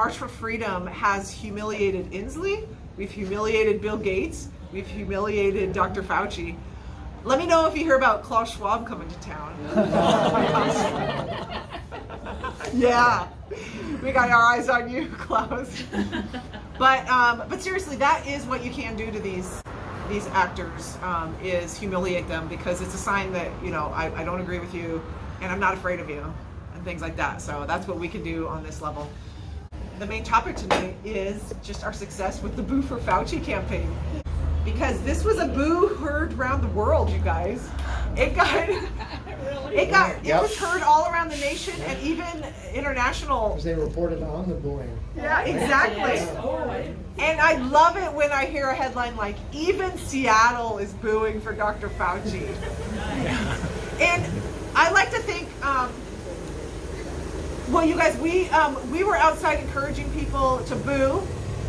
March for Freedom has humiliated Inslee, we've humiliated Bill Gates, we've humiliated Dr. Fauci. Let me know if you hear about Klaus Schwab coming to town. Yeah, we got our eyes on you, Klaus. But seriously, that is what you can do to these actors, is humiliate them, because it's a sign that, you know, I don't agree with you and I'm not afraid of you and things like that. So that's what we can do on this level. The main topic tonight is just our success with the Boo For Fauci campaign, because this was a boo heard around the world, you guys. It was heard all around the nation and even international. Because they reported on the booing. Yeah, exactly. And I love it when I hear a headline like, even Seattle is booing for Dr. Fauci. And I like to think, well, you guys, we were outside encouraging people to boo,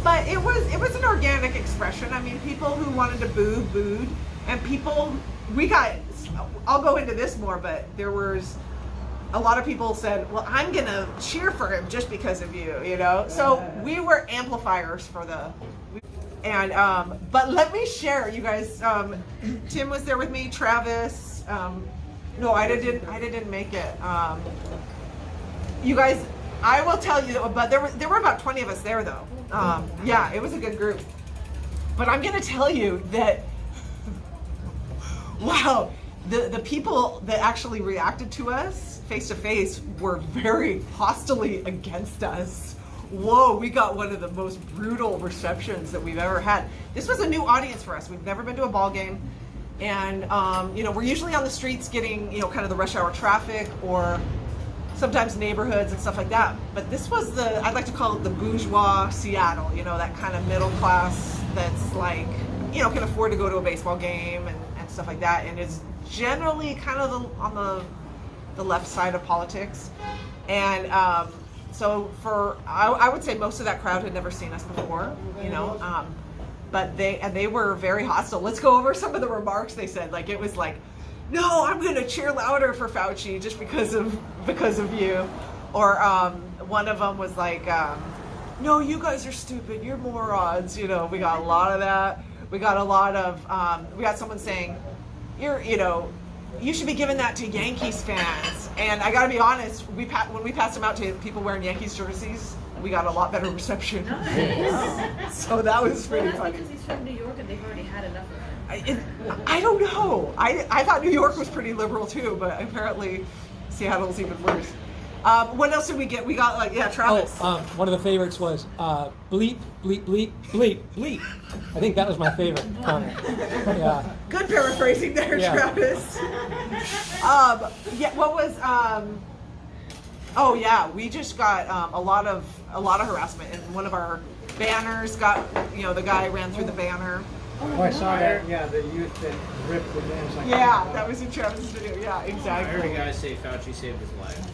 but it was an organic expression. I mean, people who wanted to boo, booed, and people, I'll go into this more, but there was a lot of people said, well, I'm gonna cheer for him just because of you, you know? So we were amplifiers for but let me share, you guys, Tim was there with me, Travis, no, I didn't make it. You guys, I will tell you, but there were about 20 of us there though. Yeah, it was a good group. But I'm gonna tell you that, wow, the people that actually reacted to us face to face were very hostily against us. Whoa, we got one of the most brutal receptions that we've ever had. This was a new audience for us. We've never been to a ball game. And, you know, we're usually on the streets getting, you know, kind of the rush hour traffic or sometimes neighborhoods and stuff like that. But this was I'd like to call it the bourgeois Seattle, you know, that kind of middle class that's like, you know, can afford to go to a baseball game and stuff like that. And is generally kind of on the left side of politics. And so I would say most of that crowd had never seen us before, you know, but they were very hostile. Let's go over some of the remarks they said. Like, it was like, no, I'm going to cheer louder for Fauci just because of you. Or one of them was like, no, you guys are stupid. You're morons. You know, we got a lot of that. We got a lot of, we got someone saying, you should be giving that to Yankees fans. And I got to be honest, when we passed them out to people wearing Yankees jerseys, we got a lot better reception. Nice. So that was pretty funny. Because he's from New York and they've already had enough of him. I don't know. I thought New York was pretty liberal too, but apparently Seattle's even worse. What else did we get? We got Travis. One of the favorites was bleep, bleep, bleep, bleep, bleep. I think that was my favorite comment. Yeah. Good paraphrasing there, yeah. Travis. What was? Oh yeah, we just got a lot of harassment, and one of our banners got, the guy ran through the banner. Oh, I saw that. Yeah, the youth that ripped the bands. That was in Travis' video. Yeah, exactly. I heard a guy say Fauci saved his life.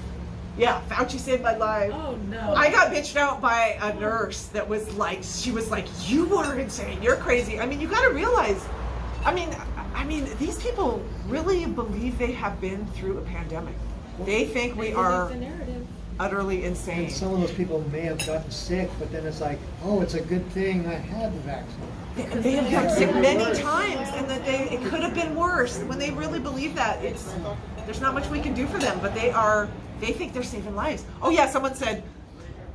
Yeah, Fauci saved my life. Oh no. I got bitched out by a nurse that was like, you are insane, you're crazy. I mean, you gotta realize, I mean, these people really believe they have been through a pandemic. They think we are utterly insane. And some of those people may have gotten sick, but then it's like, oh, it's a good thing I had the vaccine. They have gotten sick many times, and that it could have been worse. When they really believe that, there's not much we can do for them, but they think they're saving lives. Oh yeah, someone said,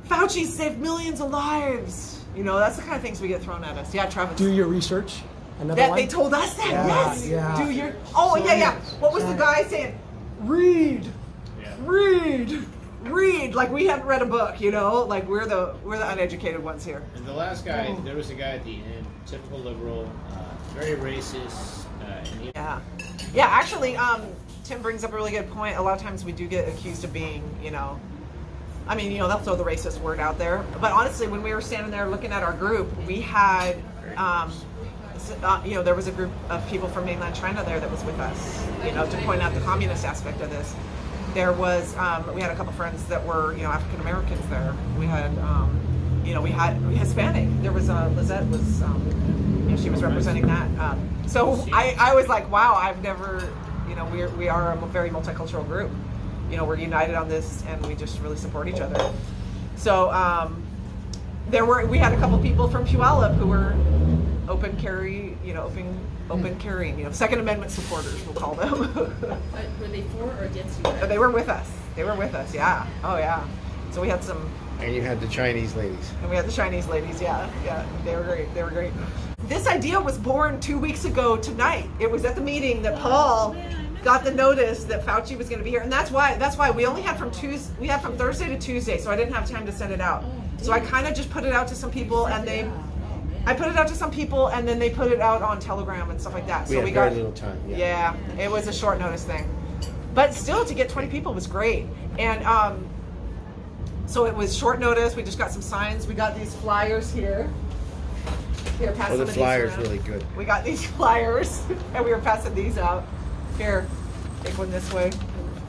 Fauci saved millions of lives. That's the kind of things we get thrown at us. Yeah, Travis. Do your research. Another one. They told us that, yes. Yeah. Do your, What was the guy saying? Read. Like we haven't read a book, like we're the uneducated ones here. And the last guy, there was a guy at the end, typical liberal, very racist. Yeah, actually, Tim brings up a really good point. A lot of times we do get accused of being, they'll throw the racist word out there. But honestly, when we were standing there looking at our group, we had, there was a group of people from mainland China there that was with us, to point out the communist aspect of this. There was, we had a couple friends that were, African Americans there. We had, we had Hispanic. There was, Lizette was, she was representing that. So I was like, wow, I've never, we are a very multicultural group. We're united on this, and we just really support each other. So, we had a couple people from Puyallup who were open carry, open carrying, Second Amendment supporters, we'll call them. Were they for or against you guys? But they were with us. Yeah. Oh yeah. So we had some. And you had the Chinese ladies. And we had the Chinese ladies, yeah. They were great. This idea was born 2 weeks ago tonight. It was at the meeting that Paul got the notice that Fauci was going to be here, and that's why we only had from Thursday to Tuesday, so I didn't have time to send it out. So I kind of just put it out to some people, and I put it out to some people, and then they put it out on Telegram and stuff like that. So we got very little time. Yeah, it was a short notice thing, but still to get 20 people was great, and so it was short notice. We just got some signs. We got these flyers here. Here, pass some The of these flyer's around. really good. We got these flyers, and we were passing these out. Here, take one this way.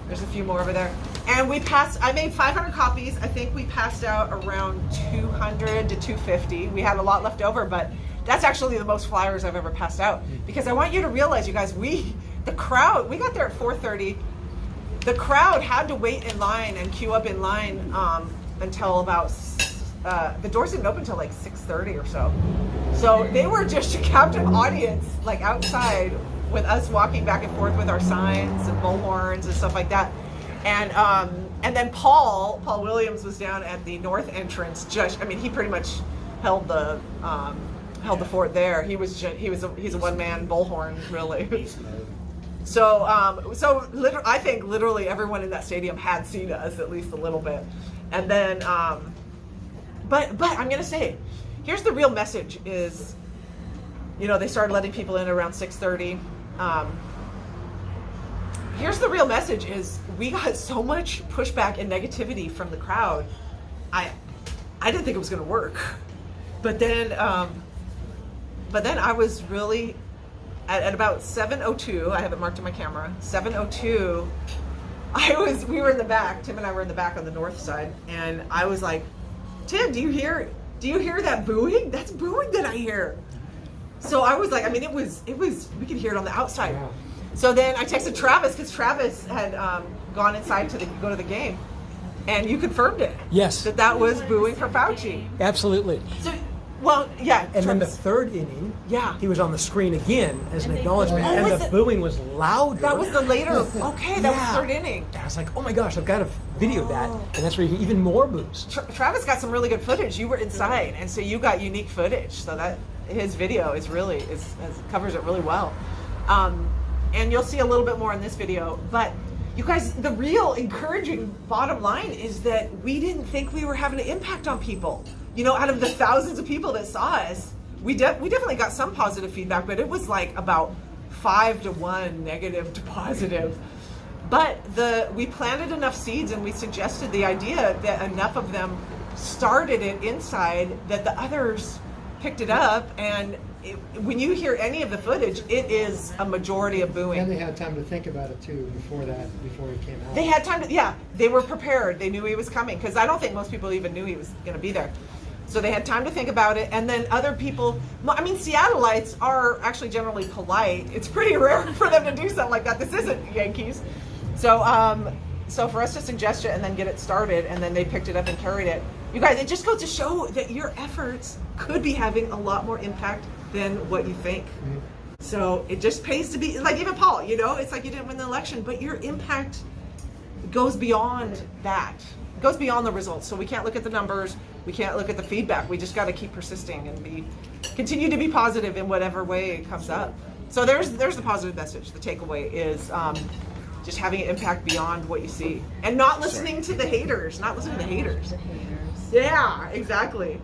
There's a few more over there. And I made 500 copies. I think we passed out around 200 to 250. We had a lot left over, but that's actually the most flyers I've ever passed out. Because I want you to realize, you guys, the crowd, we got there at 4:30. The crowd had to wait in line and queue up in line until about, the doors didn't open until like 6:30 or so. So they were just a captive audience, like outside with us walking back and forth with our signs and bullhorns and stuff like that. And then Paul Williams was down at the north entrance. He pretty much held the fort there. He's a one-man bullhorn, really. So I think literally everyone in that stadium had seen us at least a little bit. And then, but I'm gonna say, here's the real message: is, they started letting people in around 6:30. Here's the real message: is we got so much pushback and negativity from the crowd. I didn't think it was gonna work, but then I was really at about 7:02. I have it marked on my camera. 7:02. We were in the back. Tim and I were in the back on the north side, and I was like, Tim, do you hear that booing? That's booing that I hear. So I was like, it was, we could hear it on the outside. Yeah. So then I texted Travis, because Travis had gone inside to go to the game, and you confirmed it. Yes. That was booing for Fauci. Absolutely. So, well, yeah. And then the Travis. third inning, Yeah. he was on the screen again as an acknowledgement, Oh, and was the it- booing was louder. That was the later. Okay, that was third inning. And I was like, oh my gosh, I've got to video that, and that's where you get even more boos. Travis got some really good footage. You were inside, and so you got unique footage. So that his video is covers it really well. And you'll see a little bit more in this video. But you guys, the real encouraging bottom line is that we didn't think we were having an impact on people. Out of the thousands of people that saw us, we definitely got some positive feedback, but it was like about 5-to-1 negative to positive. But we planted enough seeds, and we suggested the idea that enough of them started it inside that the others picked it up. And when you hear any of the footage, it is a majority of booing. And they had time to think about it too before he came out. They had time to, they were prepared. They knew he was coming, because I don't think most people even knew he was going to be there. So they had time to think about it. And then other people, Seattleites are actually generally polite. It's pretty rare for them to do something like that. This isn't Yankees. So for us to suggest it and then get it started, and then they picked it up and carried it. You guys, it just goes to show that your efforts could be having a lot more impact than what you think. Mm-hmm. So it just pays to be, like even Paul, it's like you didn't win the election, but your impact goes beyond that. It goes beyond the results. So we can't look at the numbers. We can't look at the feedback. We just got to keep persisting and continue to be positive in whatever way it comes up. So there's the positive message. The takeaway is just having an impact beyond what you see, and not listening to the haters. Not listening to the haters. Yeah, exactly.